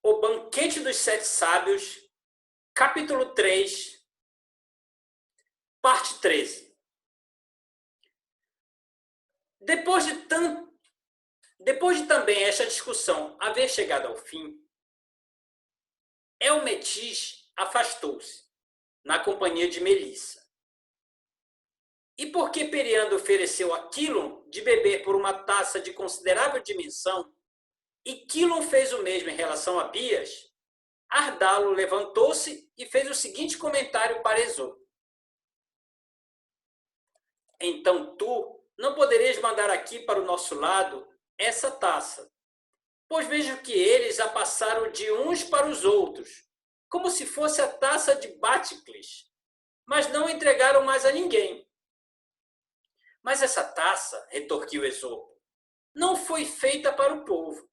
O Banquete dos Sete Sábios, capítulo 3, parte 13. Depois de também esta discussão haver chegado ao fim, Elmetis afastou-se, na companhia de Melissa. E porque Periandro ofereceu a Quilon de beber por uma taça de considerável dimensão, e Quilon fez o mesmo em relação a Bias, Ardalo levantou-se e fez o seguinte comentário para Esopo. Então tu não poderias mandar aqui para o nosso lado essa taça, pois vejo que eles a passaram de uns para os outros, como se fosse a taça de Baticles, mas não entregaram mais a ninguém. Mas essa taça, retorquiu Esopo, não foi feita para o povo.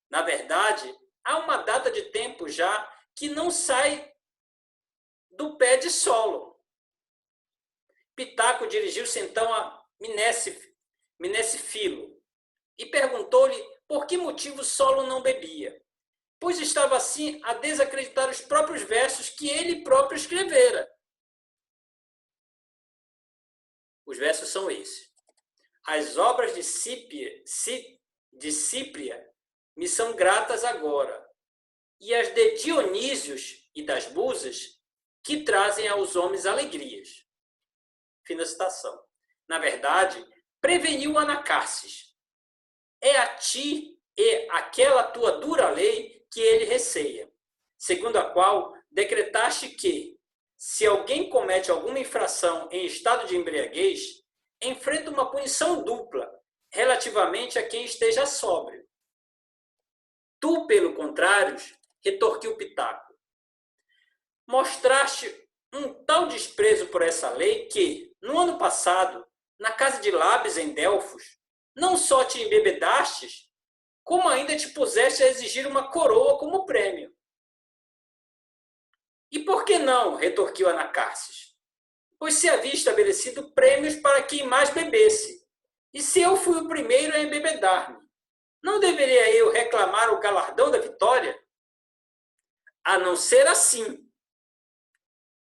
Na verdade, há uma data de tempo já que não sai do pé de Solo. Pitaco dirigiu-se então a Mnesfilo e perguntou-lhe por que motivo Solo não bebia, pois estava assim a desacreditar os próprios versos que ele próprio escrevera. Os versos são esses. As obras de Cípria me são gratas agora, e as de Dionísios e das musas que trazem aos homens alegrias. Fim da citação. Na verdade, preveniu Anacarsis. É a ti e aquela tua dura lei que ele receia, segundo a qual decretaste que, se alguém comete alguma infração em estado de embriaguez, enfrenta uma punição dupla, relativamente a quem esteja sóbrio. Tu, pelo contrário, retorquiu Pitaco, mostraste um tal desprezo por essa lei que, no ano passado, na casa de Labes, em Delfos, não só te embebedastes, como ainda te puseste a exigir uma coroa como prêmio. E por que não? Retorquiu Anacarsis. Pois se havia estabelecido prêmios para quem mais bebesse. E se eu fui o primeiro a embebedar-me, não deveria eu reclamar o galardão da vitória? A não ser assim.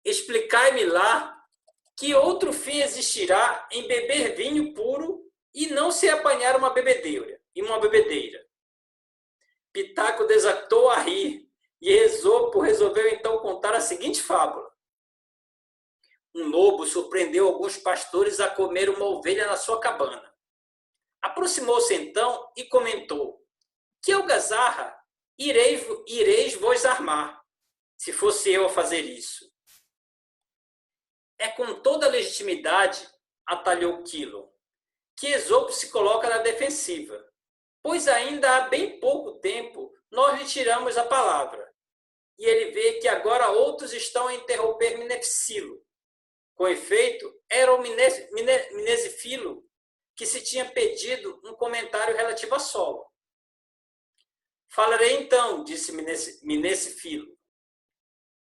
Explicai-me lá que outro fim existirá em beber vinho puro e não se apanhar uma bebedeira. Pitaco desatou a rir e Esopo resolveu então contar a seguinte fábula. Um lobo surpreendeu alguns pastores a comer uma ovelha na sua cabana. Aproximou-se então e comentou: que algazarra ireis vos armar, se fosse eu a fazer isso. É com toda a legitimidade, atalhou Quilon, que Esopo se coloca na defensiva, pois ainda há bem pouco tempo nós lhe tiramos a palavra, e ele vê que agora outros estão a interromper Mnesfilo. Com efeito, era o Mnesfilo que se tinha pedido um comentário relativo a Solo. Falarei então, disse Mnesfilo,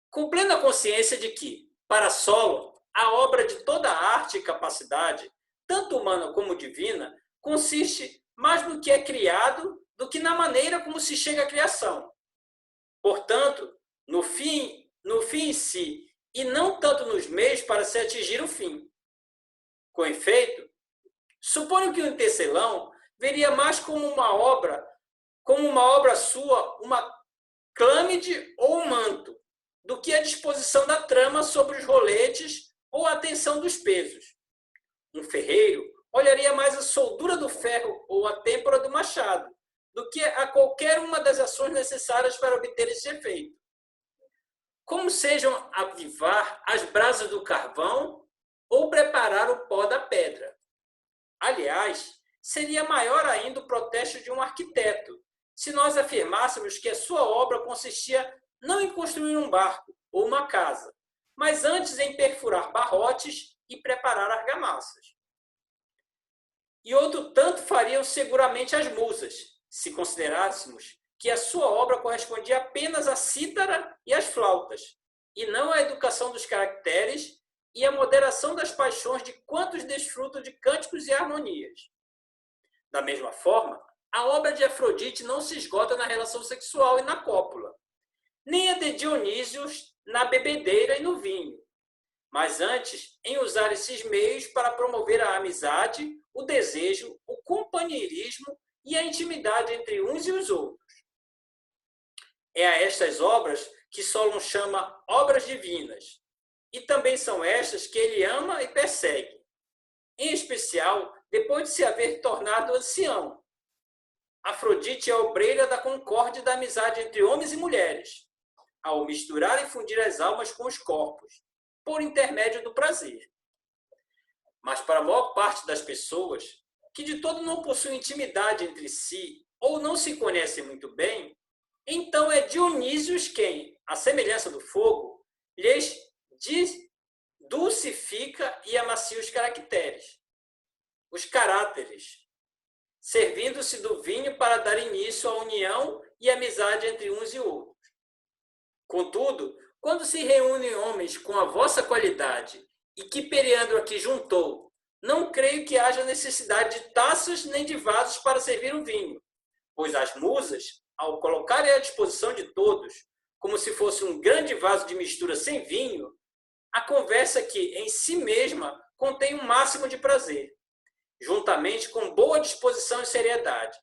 com plena consciência de que, para Solo, a obra de toda a arte e capacidade, tanto humana como divina, consiste mais no que é criado do que na maneira como se chega à criação. Portanto, no fim em si, e não tanto nos meios para se atingir o fim. Com efeito, suponho que o Tecelão veria mais como uma obra sua, uma clâmide ou um manto, do que a disposição da trama sobre os roletes ou a tensão dos pesos. Um ferreiro olharia mais a soldura do ferro ou a têmpora do machado, do que a qualquer uma das ações necessárias para obter esse efeito. Como sejam avivar as brasas do carvão ou preparar o pó da pedra. Aliás, seria maior ainda o protesto de um arquiteto, se nós afirmássemos que a sua obra consistia não em construir um barco ou uma casa, mas antes em perfurar barrotes e preparar argamassas. E outro tanto fariam seguramente as musas, se considerássemos que a sua obra correspondia apenas à cítara e às flautas, e não à educação dos caracteres e à moderação das paixões de quantos desfrutam de cânticos e harmonias. Da mesma forma, a obra de Afrodite não se esgota na relação sexual e na cópula, nem a de Dionísio na bebedeira e no vinho, mas antes em usar esses meios para promover a amizade, o desejo, o companheirismo e a intimidade entre uns e os outros. É a estas obras que Solon chama obras divinas, e também são estas que ele ama e persegue, em especial depois de se haver tornado ancião. Afrodite é a obreira da concórdia e da amizade entre homens e mulheres, ao misturar e fundir as almas com os corpos, por intermédio do prazer. Mas para a maior parte das pessoas, que de todo não possuem intimidade entre si ou não se conhecem muito bem, então é Dionísio quem, à semelhança do fogo, lhes dulcifica e amacia os caráteres, servindo-se do vinho para dar início à união e amizade entre uns e outros. Contudo, quando se reúnem homens com a vossa qualidade e que Periandro aqui juntou, não creio que haja necessidade de taças nem de vasos para servir o vinho, pois as musas, ao colocarem à disposição de todos, como se fosse um grande vaso de mistura sem vinho, a conversa que, em si mesma, contém um máximo de prazer, juntamente com boa disposição e seriedade.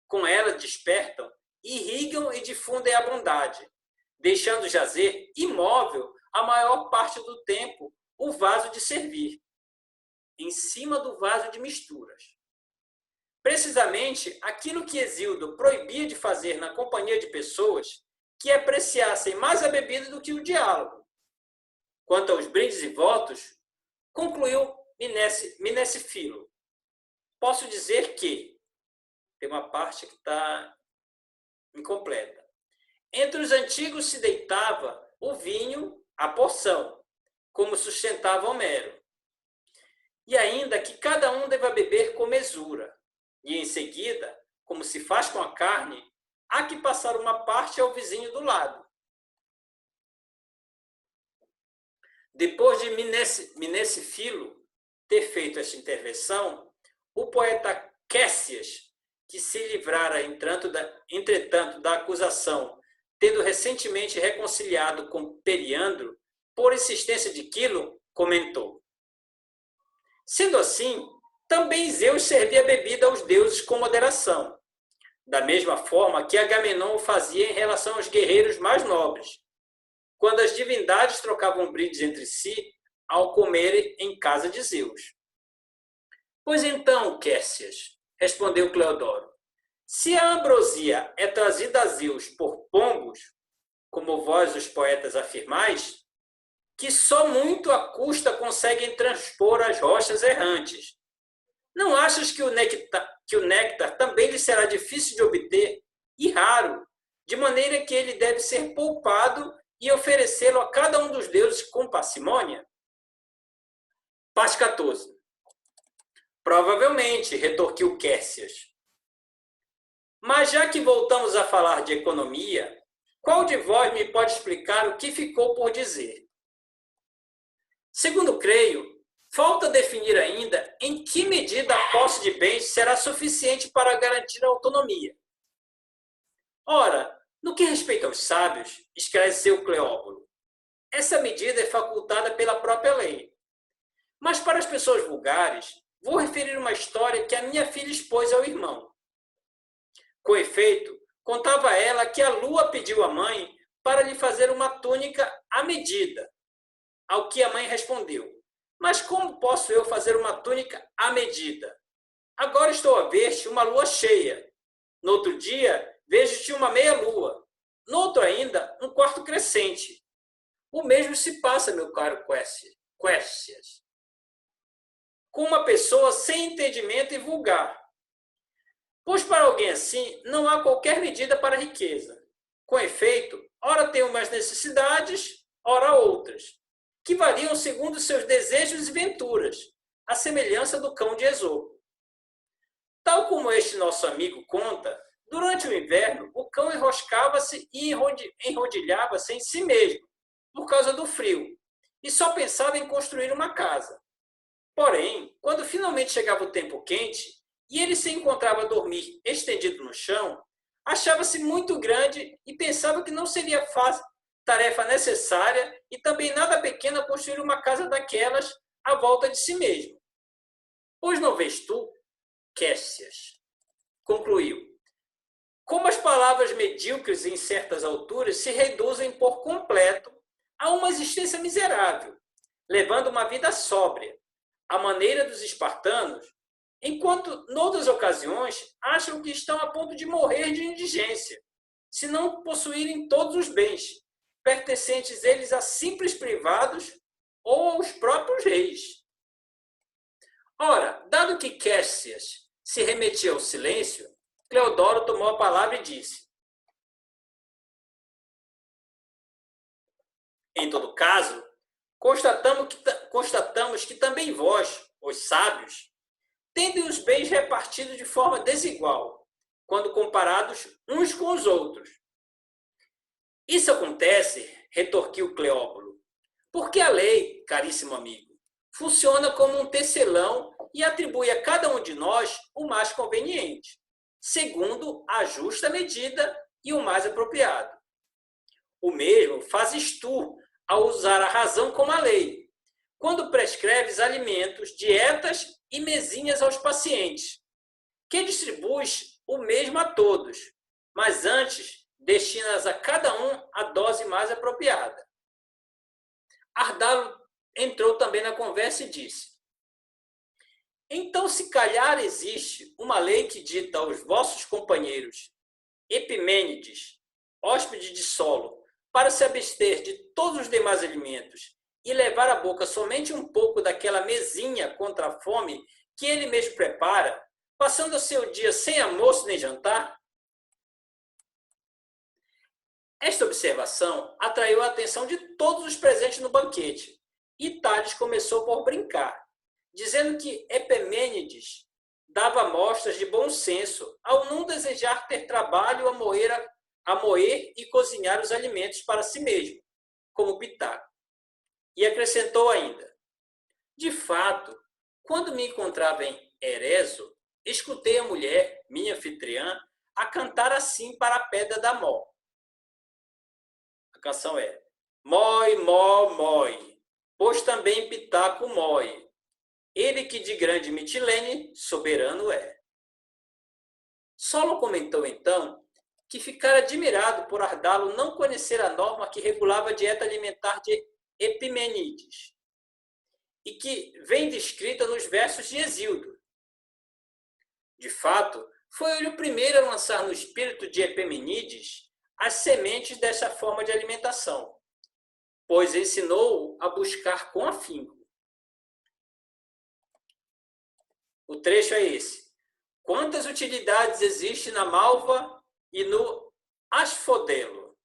Com ela despertam, irrigam e difundem a bondade, deixando jazer imóvel a maior parte do tempo o vaso de servir, em cima do vaso de misturas. Precisamente aquilo que Hesíodo proibia de fazer na companhia de pessoas que apreciassem mais a bebida do que o diálogo. Quanto aos brindes e votos, concluiu Mnesífilo, posso dizer que, tem uma parte que está incompleta, entre os antigos se deitava o vinho, a porção, como sustentava Homero, e ainda que cada um deva beber com mesura, e em seguida, como se faz com a carne, há que passar uma parte ao vizinho do lado. Depois de Mnesífilo ter feito esta intervenção, o poeta Quésias, que se livrara, entretanto, da acusação, tendo recentemente reconciliado com Periandro, por insistência de Quilo, comentou: sendo assim, também Zeus servia bebida aos deuses com moderação, da mesma forma que Agamenon o fazia em relação aos guerreiros mais nobres, quando as divindades trocavam brindes entre si ao comerem em casa de Zeus. Pois então, Quésias, respondeu Cleodoro, se a ambrosia é trazida a Zeus por pombos, como vós os poetas afirmais, que só muito à custa conseguem transpor as rochas errantes, não achas que o néctar também lhe será difícil de obter e raro, de maneira que ele deve ser poupado e oferecê-lo a cada um dos deuses com parcimônia? Parte 14. Provavelmente, retorquiu Quésias. Mas já que voltamos a falar de economia, qual de vós me pode explicar o que ficou por dizer? Segundo creio, falta definir ainda em que medida a posse de bens será suficiente para garantir a autonomia. Ora, no que respeita aos sábios, esclareceu Cleóbulo, essa medida é facultada pela própria lei. Mas para as pessoas vulgares, vou referir uma história que a minha filha expôs ao irmão. Com efeito, contava ela que a lua pediu à mãe para lhe fazer uma túnica à medida, ao que a mãe respondeu: mas como posso eu fazer uma túnica à medida? Agora estou a ver-te uma lua cheia. No outro dia, vejo-te uma meia-lua. No outro ainda, um quarto crescente. O mesmo se passa, meu caro Quésias, com uma pessoa sem entendimento e vulgar. Pois para alguém assim, não há qualquer medida para a riqueza. Com efeito, ora tem umas necessidades, ora outras, que variam segundo seus desejos e venturas, à semelhança do cão de Esopo. Tal como este nosso amigo conta, durante o inverno, o cão enroscava-se e enrodilhava-se em si mesmo, por causa do frio, e só pensava em construir uma casa. Porém, quando finalmente chegava o tempo quente, e ele se encontrava a dormir estendido no chão, achava-se muito grande e pensava que não seria fácil, tarefa necessária e também nada pequena construir uma casa daquelas à volta de si mesmo. Pois não vês tu, Quécias, concluiu, como as palavras medíocres em certas alturas se reduzem por completo a uma existência miserável, levando uma vida sóbria, à maneira dos espartanos, enquanto, noutras ocasiões, acham que estão a ponto de morrer de indigência, se não possuírem todos os bens, pertencentes eles a simples privados ou aos próprios reis. Ora, dado que Quécias se remetia ao silêncio, Cleodoro tomou a palavra e disse: em todo caso, constatamos que também vós, os sábios, tendem os bens repartidos de forma desigual, quando comparados uns com os outros. Isso acontece, retorquiu Cleóbulo, porque a lei, caríssimo amigo, funciona como um tecelão e atribui a cada um de nós o mais conveniente, segundo a justa medida e o mais apropriado. O mesmo fazes tu ao usar a razão como a lei, quando prescreves alimentos, dietas e mesinhas aos pacientes, que distribuis o mesmo a todos, mas antes destinas a cada um a dose mais apropriada. Ardalo entrou também na conversa e disse: então, se calhar existe uma lei que dita aos vossos companheiros Epimênides, hóspede de Solo, para se abster de todos os demais alimentos e levar à boca somente um pouco daquela mesinha contra a fome que ele mesmo prepara, passando o seu dia sem almoço nem jantar? Esta observação atraiu a atenção de todos os presentes no banquete, e Tales começou por brincar, dizendo que Epimênides dava mostras de bom senso ao não desejar ter trabalho a moer e cozinhar os alimentos para si mesmo, como Pitágoras. E acrescentou ainda: de fato, quando me encontrava em Ereso, escutei a mulher, minha anfitriã, a cantar assim para a pedra da Mó. A canção é: mói, mó, mói, pois também Pitaco mói. Ele que de grande Mitilene soberano é. Solon comentou então que ficara admirado por Ardalo não conhecer a norma que regulava a dieta alimentar de Epimênides e que vem descrita nos versos de Hesíodo. De fato, foi ele o primeiro a lançar no espírito de Epimênides as sementes dessa forma de alimentação, pois ensinou-o a buscar com afinco. O trecho é esse: quantas utilidades existem na malva e no asfodelo?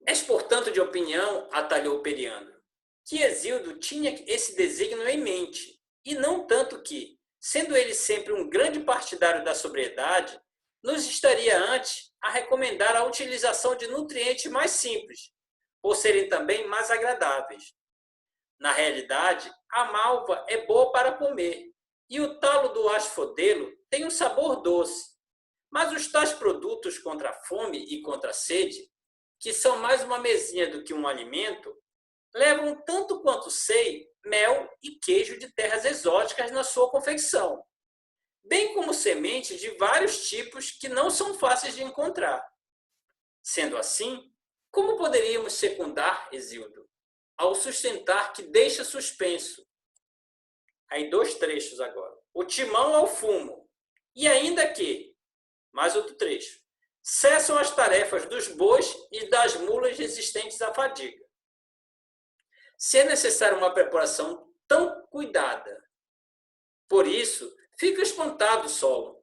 És, portanto, de opinião, atalhou Periandro, que Hesíodo tinha esse desígnio em mente, e não tanto que, sendo ele sempre um grande partidário da sobriedade, nos estaria antes a recomendar a utilização de nutrientes mais simples, por serem também mais agradáveis. Na realidade, a malva é boa para comer, e o talo do asfodelo tem um sabor doce. Mas os tais produtos contra a fome e contra a sede, que são mais uma mesinha do que um alimento, levam tanto quanto sei mel e queijo de terras exóticas na sua confecção, bem como sementes de vários tipos que não são fáceis de encontrar. Sendo assim, como poderíamos secundar, Hesíodo, ao sustentar que deixa suspenso? Aí 2 trechos agora. O timão ao fumo. E ainda que, mais outro trecho, cessam as tarefas dos bois e das mulas resistentes à fadiga. Se é necessária uma preparação tão cuidada. Por isso, fica espantado, Solon,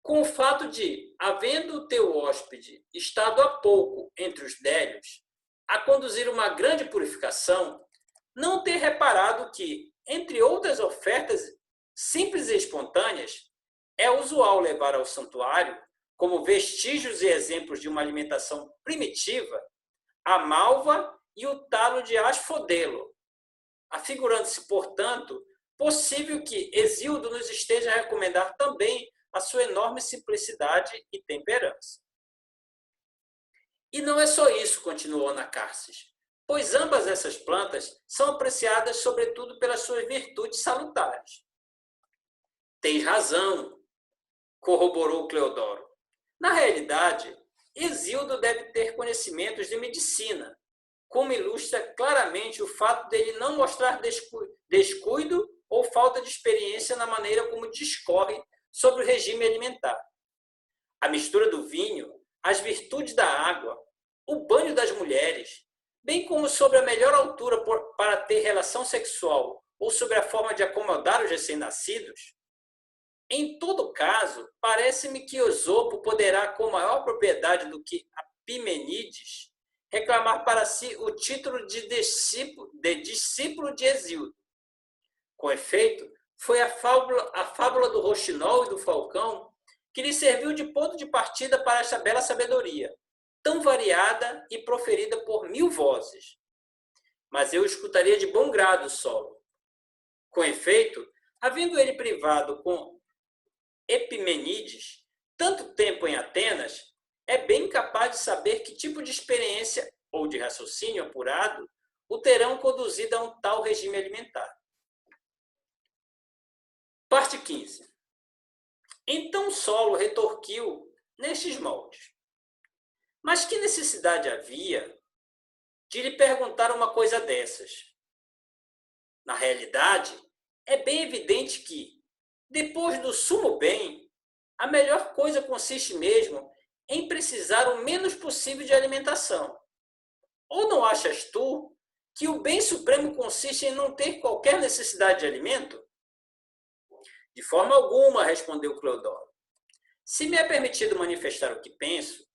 com o fato de, havendo o teu hóspede estado há pouco entre os délios, a conduzir uma grande purificação, não ter reparado que, entre outras ofertas simples e espontâneas, é usual levar ao santuário, como vestígios e exemplos de uma alimentação primitiva, a malva e o talo de asfodelo, afigurando-se, portanto, possível que Hesíodo nos esteja a recomendar também a sua enorme simplicidade e temperança. E não é só isso, continuou Anacarsis, pois ambas essas plantas são apreciadas sobretudo pelas suas virtudes salutares. Tens razão, corroborou Cleodoro. Na realidade, Hesíodo deve ter conhecimentos de medicina, como ilustra claramente o fato dele não mostrar descuido ou falta de experiência na maneira como discorre sobre o regime alimentar. A mistura do vinho, as virtudes da água, o banho das mulheres, bem como sobre a melhor altura para ter relação sexual ou sobre a forma de acomodar os recém-nascidos, em todo caso, parece-me que Esopo poderá, com maior propriedade do que Epimenides, reclamar para si o título de discípulo de Hesíodo. Com efeito, foi a fábula do roxinol e do falcão que lhe serviu de ponto de partida para esta bela sabedoria, tão variada e proferida por 1000 vozes. Mas eu escutaria de bom grado Solo. Com efeito, havendo ele privado com Epimenides tanto tempo em Atenas, é bem capaz de saber que tipo de experiência ou de raciocínio apurado o terão conduzido a um tal regime alimentar. Parte 15. Então Solo retorquiu nestes moldes. Mas que necessidade havia de lhe perguntar uma coisa dessas? Na realidade, é bem evidente que, depois do sumo bem, a melhor coisa consiste mesmo em precisar o menos possível de alimentação. Ou não achas tu que o bem supremo consiste em não ter qualquer necessidade de alimento? De forma alguma, respondeu Cleodoro. Se me é permitido manifestar o que penso,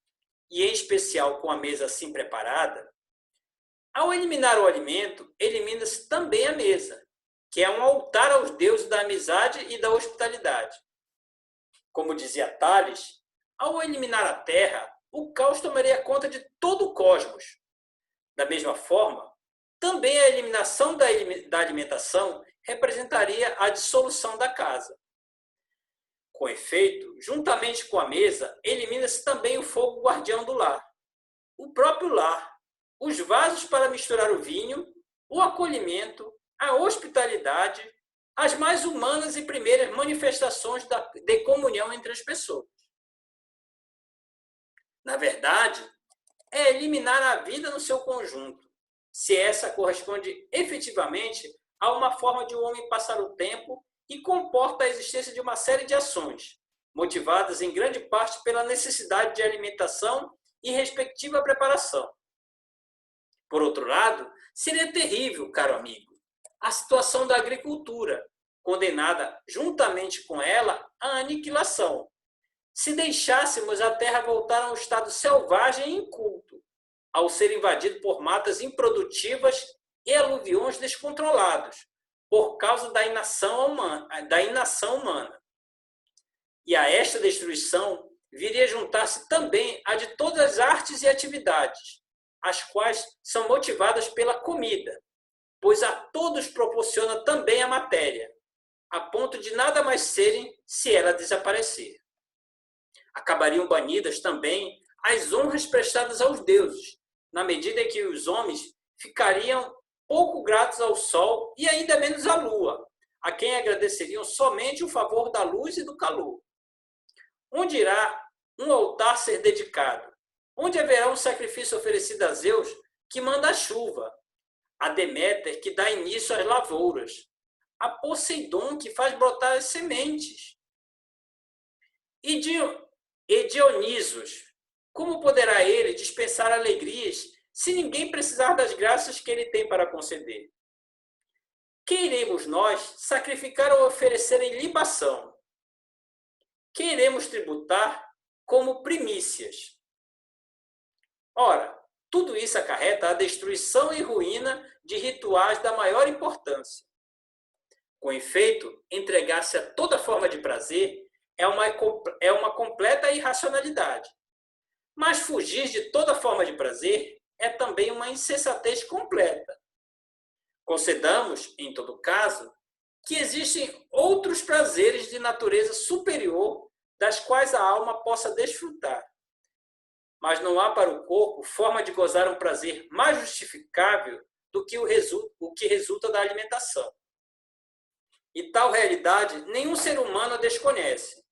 e em especial com a mesa assim preparada, ao eliminar o alimento, elimina-se também a mesa, que é um altar aos deuses da amizade e da hospitalidade. Como dizia Tales, ao eliminar a terra, o caos tomaria conta de todo o cosmos. Da mesma forma, também a eliminação da alimentação representaria a dissolução da casa. Com efeito, juntamente com a mesa, elimina-se também o fogo guardião do lar, o próprio lar, os vasos para misturar o vinho, o acolhimento, a hospitalidade, as mais humanas e primeiras manifestações de comunhão entre as pessoas. Na verdade, é eliminar a vida no seu conjunto, se essa corresponde efetivamente a uma forma de o homem passar o tempo e comporta a existência de uma série de ações, motivadas em grande parte pela necessidade de alimentação e respectiva preparação. Por outro lado, seria terrível, caro amigo, a situação da agricultura, condenada juntamente com ela à aniquilação, se deixássemos a terra voltar a um estado selvagem e inculto, ao ser invadido por matas improdutivas e aluviões descontrolados, por causa da inação humana. E a esta destruição viria juntar-se também a de todas as artes e atividades, as quais são motivadas pela comida, pois a todos proporciona também a matéria, a ponto de nada mais serem se ela desaparecer. Acabariam banidas também as honras prestadas aos deuses, na medida em que os homens ficariam pouco gratos ao sol e ainda menos à lua, a quem agradeceriam somente o favor da luz e do calor. Onde irá um altar ser dedicado? Onde haverá um sacrifício oferecido a Zeus que manda a chuva, a Deméter que dá início às lavouras, a Poseidon que faz brotar as sementes? E Dionisos, como poderá ele dispensar alegrias se ninguém precisar das graças que ele tem para conceder? Que iremos nós sacrificar ou oferecer em libação? Que iremos tributar como primícias? Ora, tudo isso acarreta a destruição e ruína de rituais da maior importância. Com efeito, entregar-se a toda forma de prazer é uma completa irracionalidade. Mas fugir de toda forma de prazer é também uma insensatez completa. Concedamos, em todo caso, que existem outros prazeres de natureza superior das quais a alma possa desfrutar. Mas não há para o corpo forma de gozar um prazer mais justificável do que o que resulta da alimentação. E tal realidade nenhum ser humano a desconhece,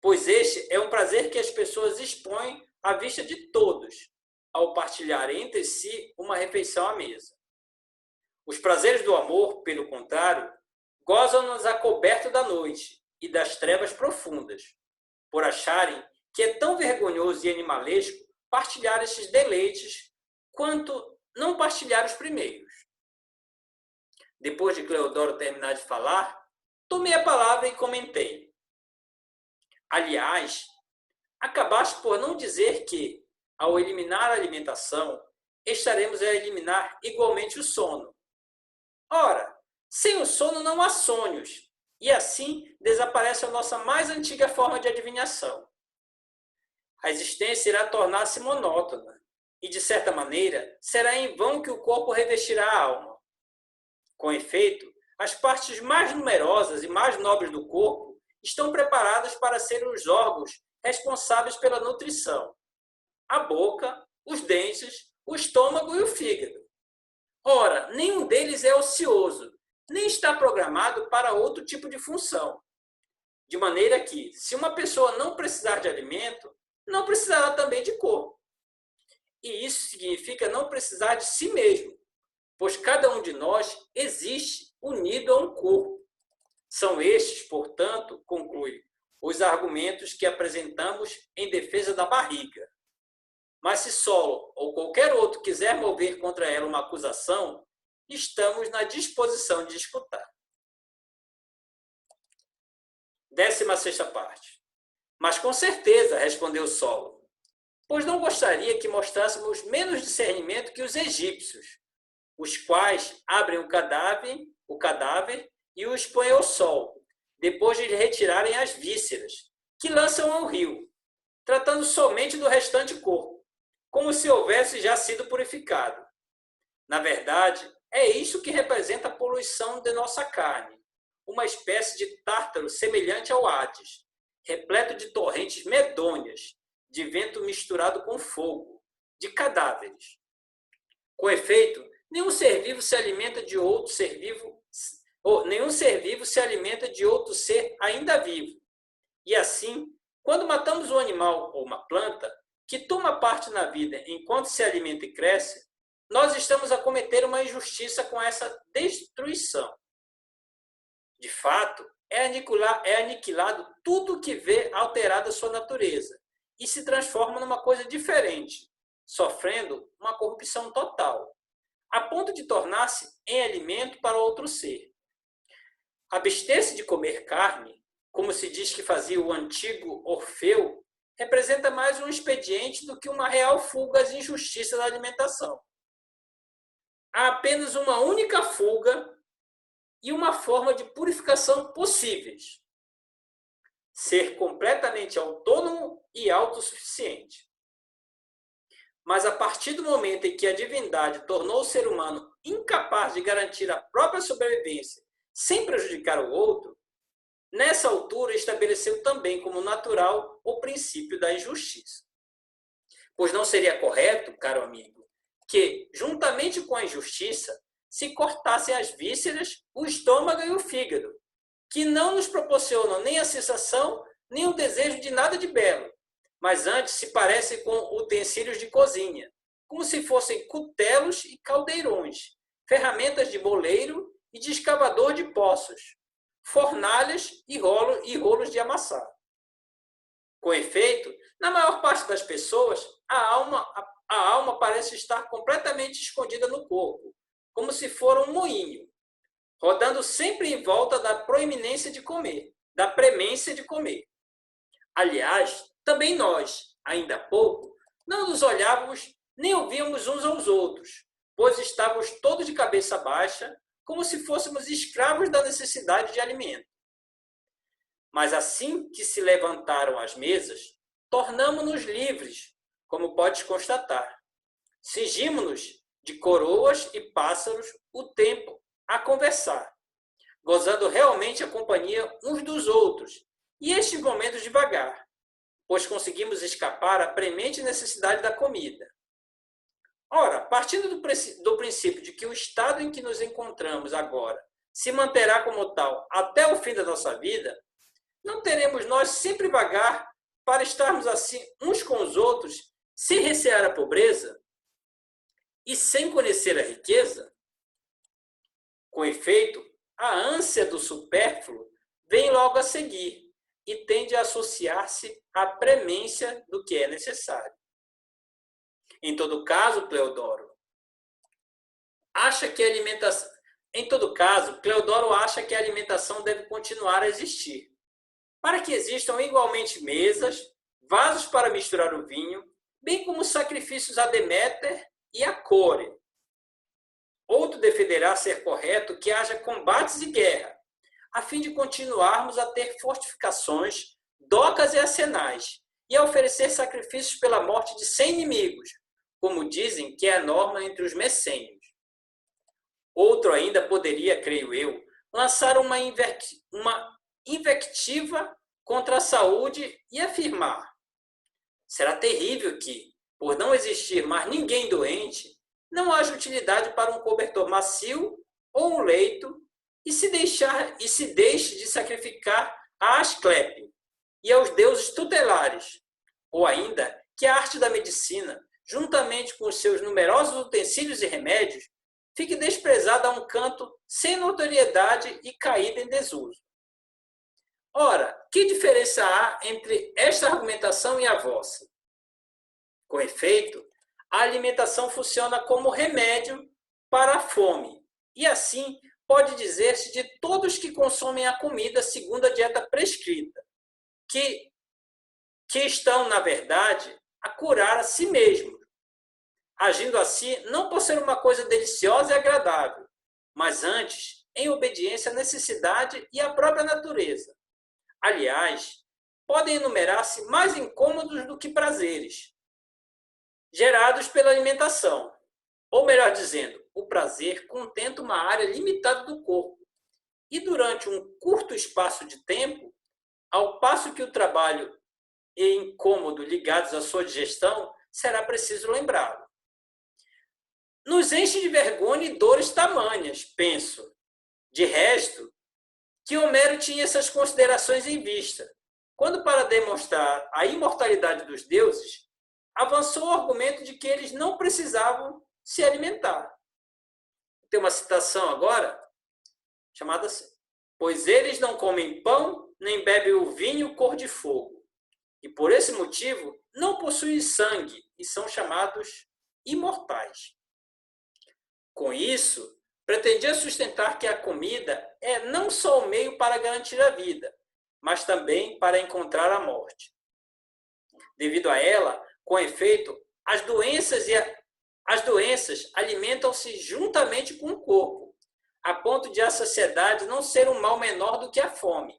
pois este é um prazer que as pessoas expõem à vista de todos, ao partilhar entre si uma refeição à mesa. Os prazeres do amor, pelo contrário, gozam-nos a coberto da noite e das trevas profundas, por acharem que é tão vergonhoso e animalesco partilhar estes deleites quanto não partilhar os primeiros. Depois de Cleodoro terminar de falar, tomei a palavra e comentei. Aliás, acabaste por não dizer que, ao eliminar a alimentação, estaremos a eliminar igualmente o sono. Ora, sem o sono não há sonhos, e assim desaparece a nossa mais antiga forma de adivinhação. A existência irá tornar-se monótona, e, de certa maneira, será em vão que o corpo revestirá a alma. Com efeito, as partes mais numerosas e mais nobres do corpo estão preparadas para serem os órgãos responsáveis pela nutrição. A boca, os dentes, o estômago e o fígado. Ora, nenhum deles é ocioso, nem está programado para outro tipo de função. De maneira que, se uma pessoa não precisar de alimento, não precisará também de corpo. E isso significa não precisar de si mesmo, pois cada um de nós existe unido a um corpo. São estes, portanto, conclui, os argumentos que apresentamos em defesa da barriga. Mas se Solo ou qualquer outro quiser mover contra ela uma acusação, estamos na disposição de escutar. 16ª parte. Mas com certeza, respondeu Solo, pois não gostaria que mostrássemos menos discernimento que os egípcios, os quais abrem o cadáver e o expõem ao sol, depois de lhe retirarem as vísceras, que lançam ao rio, tratando somente do restante corpo, como se houvesse já sido purificado. Na verdade, é isso que representa a poluição de nossa carne, uma espécie de tártaro semelhante ao Hades, repleto de torrentes medonhas, de vento misturado com fogo, de cadáveres. Com efeito, nenhum ser vivo se alimenta de outro ser vivo, ou nenhum ser vivo se alimenta de outro ser ainda vivo. E assim, quando matamos um animal ou uma planta que toma parte na vida enquanto se alimenta e cresce, nós estamos a cometer uma injustiça com essa destruição. De fato, é aniquilado tudo que vê alterada sua natureza e se transforma numa coisa diferente, sofrendo uma corrupção total, a ponto de tornar-se em alimento para outro ser. Abster-se de comer carne, como se diz que fazia o antigo Orfeu, representa mais um expediente do que uma real fuga às injustiças da alimentação. Há apenas uma única fuga e uma forma de purificação possíveis: ser completamente autônomo e autossuficiente. Mas a partir do momento em que a divindade tornou o ser humano incapaz de garantir a própria sobrevivência sem prejudicar o outro, nessa altura estabeleceu também como natural o princípio da injustiça. Pois não seria correto, caro amigo, que, juntamente com a injustiça, se cortassem as vísceras, o estômago e o fígado, que não nos proporcionam nem a sensação, nem o desejo de nada de belo, mas antes se parecem com utensílios de cozinha, como se fossem cutelos e caldeirões, ferramentas de moleiro e de escavador de poços, fornalhas e rolos de amassar. Com efeito, na maior parte das pessoas, a alma parece estar completamente escondida no corpo, como se for um moinho, rodando sempre em volta da proeminência de comer, da premência de comer. Aliás, também nós, ainda há pouco, não nos olhávamos nem ouvíamos uns aos outros, pois estávamos todos de cabeça baixa, como se fôssemos escravos da necessidade de alimento. Mas assim que se levantaram as mesas, tornamo-nos livres, como podes constatar. Cingimo-nos de coroas e pássaros o tempo a conversar. gozando realmente a companhia uns dos outros, e estes momentos devagar, pois conseguimos escapar à premente necessidade da comida. Ora, partindo do princípio de que o estado em que nos encontramos agora se manterá como tal até o fim da nossa vida, não teremos nós sempre vagar para estarmos assim uns com os outros, sem recear a pobreza e sem conhecer a riqueza? Com efeito, a ânsia do supérfluo vem logo a seguir e tende a associar-se à premência do que é necessário. Em todo caso, Cleodoro acha que a alimentação deve continuar a existir, para que existam igualmente mesas, vasos para misturar o vinho, bem como sacrifícios a Deméter e a Core. Outro defenderá ser correto que haja combates e guerra, a fim de continuarmos a ter fortificações, docas e arsenais, e a oferecer sacrifícios pela morte de 100 inimigos, como dizem que é a norma entre os messênios. Outro ainda poderia, creio eu, lançar uma invectiva contra a saúde e afirmar: será terrível que, por não existir mais ninguém doente, não haja utilidade para um cobertor macio ou um leito e se deixe de sacrificar a Asclepe e aos deuses tutelares, ou ainda que a arte da medicina, juntamente com os seus numerosos utensílios e remédios, fique desprezada a um canto sem notoriedade e caída em desuso. Ora, que diferença há entre esta argumentação e a vossa? Com efeito, a alimentação funciona como remédio para a fome, e assim pode dizer-se de todos que consomem a comida segundo a dieta prescrita, que estão, na verdade, a curar a si mesmos, agindo assim não por ser uma coisa deliciosa e agradável, mas antes em obediência à necessidade e à própria natureza. Aliás, podem enumerar-se mais incômodos do que prazeres, gerados pela alimentação. Ou melhor dizendo, o prazer contenta uma área limitada do corpo, e durante um curto espaço de tempo, ao passo que o trabalho e incômodo ligados à sua digestão será preciso lembrá-lo. Nos enche de vergonha e dores tamanhas, penso. De resto, que Homero tinha essas considerações em vista, quando, para demonstrar a imortalidade dos deuses, avançou o argumento de que eles não precisavam se alimentar. Tem uma citação agora, chamada assim: pois eles não comem pão, nem bebem o vinho cor de fogo, e por esse motivo não possuem sangue e são chamados imortais. Com isso, pretendia sustentar que a comida é não só o meio para garantir a vida, mas também para encontrar a morte. Devido a ela, com efeito, as doenças alimentam-se juntamente com o corpo, a ponto de a saciedade não ser um mal menor do que a fome.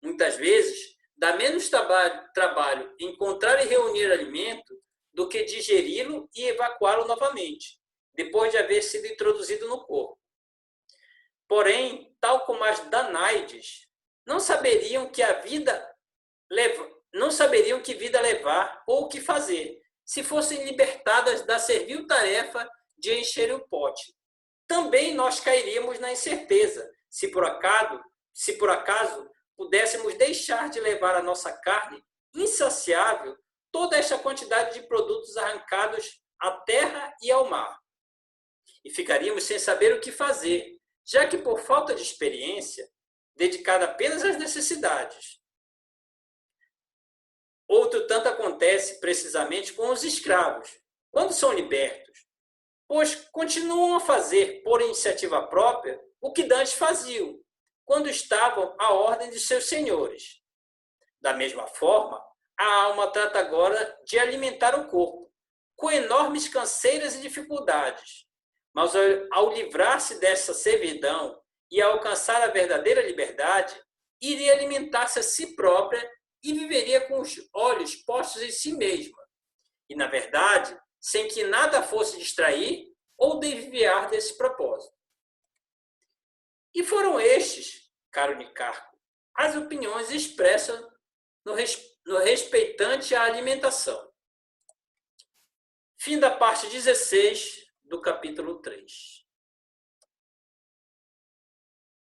Muitas vezes, dá menos trabalho encontrar e reunir alimento do que digeri-lo e evacuá-lo novamente, depois de haver sido introduzido no corpo. Porém, tal como as Danaides, não saberiam que vida levar ou o que fazer, se fossem libertadas da servil tarefa de encher o pote. Também nós cairíamos na incerteza, se por acaso pudéssemos deixar de levar à nossa carne insaciável toda esta quantidade de produtos arrancados à terra e ao mar. E ficaríamos sem saber o que fazer, já que por falta de experiência, dedicada apenas às necessidades. Outro tanto acontece precisamente com os escravos, quando são libertos, pois continuam a fazer, por iniciativa própria, o que dantes faziam, quando estavam à ordem de seus senhores. Da mesma forma, a alma trata agora de alimentar o corpo, com enormes canseiras e dificuldades, mas ao livrar-se dessa servidão e alcançar a verdadeira liberdade, iria alimentar-se a si própria e viveria com os olhos postos em si mesma, e, na verdade, sem que nada fosse distrair ou desviar desse propósito. E foram estes, caro Nicarco, as opiniões expressas no respeitante à alimentação. Fim da parte 16 do capítulo 3.